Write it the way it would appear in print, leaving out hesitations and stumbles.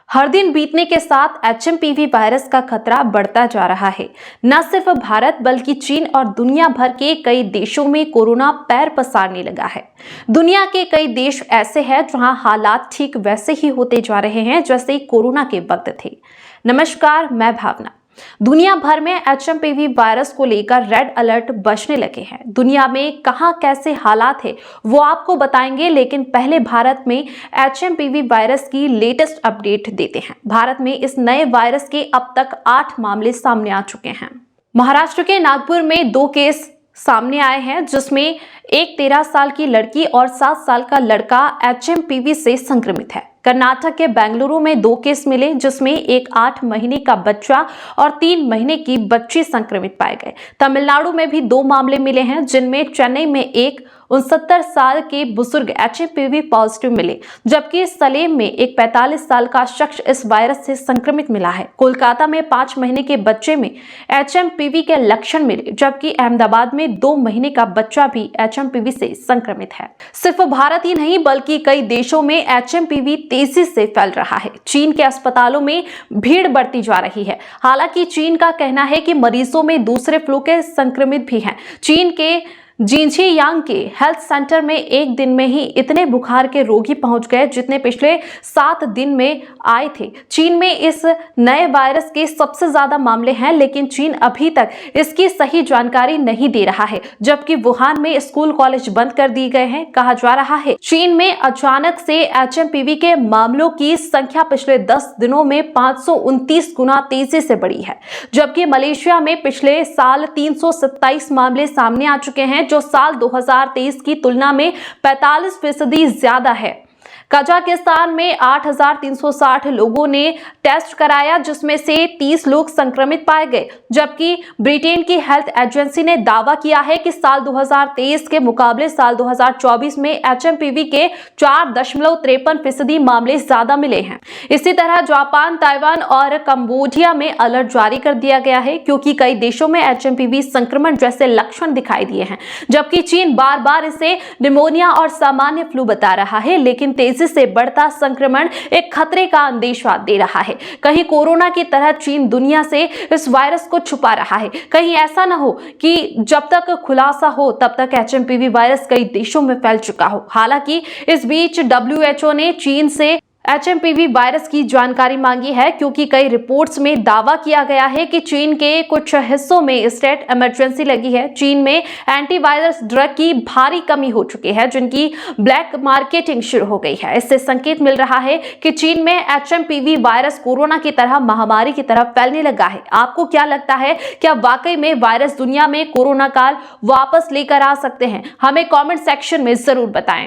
हर दिन बीतने के साथ एचएमपीवी वायरस का खतरा बढ़ता जा रहा है। न सिर्फ भारत बल्कि चीन और दुनिया भर के कई देशों में कोरोना पैर पसारने लगा है। दुनिया के कई देश ऐसे हैं जहां हालात ठीक वैसे ही होते जा रहे हैं जैसे कोरोना के वक्त थे। नमस्कार, मैं भावना। दुनिया भर में एचएमपीवी वायरस को लेकर रेड अलर्ट बजने लगे हैं। दुनिया में कहां कैसे हालात है वो आपको बताएंगे, लेकिन पहले भारत में एचएमपीवी वायरस की लेटेस्ट अपडेट देते हैं। भारत में इस नए वायरस के अब तक 8 मामले सामने आ चुके हैं। महाराष्ट्र के नागपुर में 2 केस सामने आए हैं, जिसमें एक 13 साल की लड़की और 7 साल का लड़का एचएमपीवी से संक्रमित है। कर्नाटक के बेंगलुरु में 2 केस मिले, जिसमें एक 8 महीने का बच्चा और 3 महीने की बच्ची संक्रमित पाए गए। तमिलनाडु में भी 2 मामले मिले हैं, जिनमें चेन्नई में एक 69 साल के बुजुर्ग एचएमपीवी पॉजिटिव मिले, जबकि सलेम में एक 45 साल का शख्स इस वायरस से संक्रमित मिला है। कोलकाता में 5 महीने के बच्चे में एचएमपीवी के लक्षण मिले, जबकि अहमदाबाद में 2 महीने का बच्चा भी एचएमपीवी से संक्रमित है। सिर्फ भारत ही नहीं बल्कि कई देशों में एचएमपीवी तेजी से फैल रहा है। चीन के अस्पतालों में भीड़ बढ़ती जा रही है। हालांकि चीन का कहना है कि मरीजों में दूसरे फ्लू के संक्रमित भी हैं। चीन के जिनजियांग के हेल्थ सेंटर में एक दिन में ही इतने बुखार के रोगी पहुंच गए जितने पिछले 7 दिन में आए थे। चीन में इस नए वायरस के सबसे ज्यादा मामले हैं, लेकिन चीन अभी तक इसकी सही जानकारी नहीं दे रहा है। जबकि वुहान में स्कूल कॉलेज बंद कर दिए गए हैं। कहा जा रहा है चीन में अचानक से एचएमपीवी के मामलों की संख्या पिछले 10 दिनों में 529 गुना तेजी से बढ़ी है। जबकि मलेशिया में पिछले साल 327 मामले सामने आ चुके हैं, जो साल 2023 की तुलना में 45% ज्यादा है। कजाकिस्तान में 8,360 लोगों ने टेस्ट कराया, जिसमें से 30 लोग संक्रमित पाए गए। जबकि ब्रिटेन की हेल्थ एजेंसी ने दावा किया है कि साल 2023 के मुकाबले साल 2024 में एचएमपीवी के 4.53% मामले ज्यादा मिले हैं। इसी तरह जापान, ताइवान और कंबोडिया में अलर्ट जारी कर दिया गया है, क्योंकि कई देशों में एचएमपीवी संक्रमण जैसे लक्षण दिखाई दिए हैं। जबकि चीन बार बार इसे निमोनिया और सामान्य फ्लू बता रहा है, लेकिन तेजी से बढ़ता संक्रमण एक खतरे का अंदेशा दे रहा है। कहीं कोरोना की तरह चीन दुनिया से इस वायरस को छुपा रहा है। कहीं ऐसा न हो कि जब तक खुलासा हो तब तक एचएमपीवी वायरस कई देशों में फैल चुका हो। हालांकि इस बीच WHO ने चीन से एचएमपीवी वायरस की जानकारी मांगी है, क्योंकि कई रिपोर्ट्स में दावा किया गया है कि चीन के कुछ हिस्सों में स्टेट इमरजेंसी लगी है। चीन में एंटीवायरस ड्रग की भारी कमी हो चुकी है, जिनकी ब्लैक मार्केटिंग शुरू हो गई है। इससे संकेत मिल रहा है कि चीन में एचएमपीवी वायरस कोरोना की तरह महामारी की तरह फैलने लगा है। आपको क्या लगता है, क्या वाकई में वायरस दुनिया में कोरोना काल वापस लेकर आ सकते हैं? हमें कॉमेंट सेक्शन में जरूर बताएं।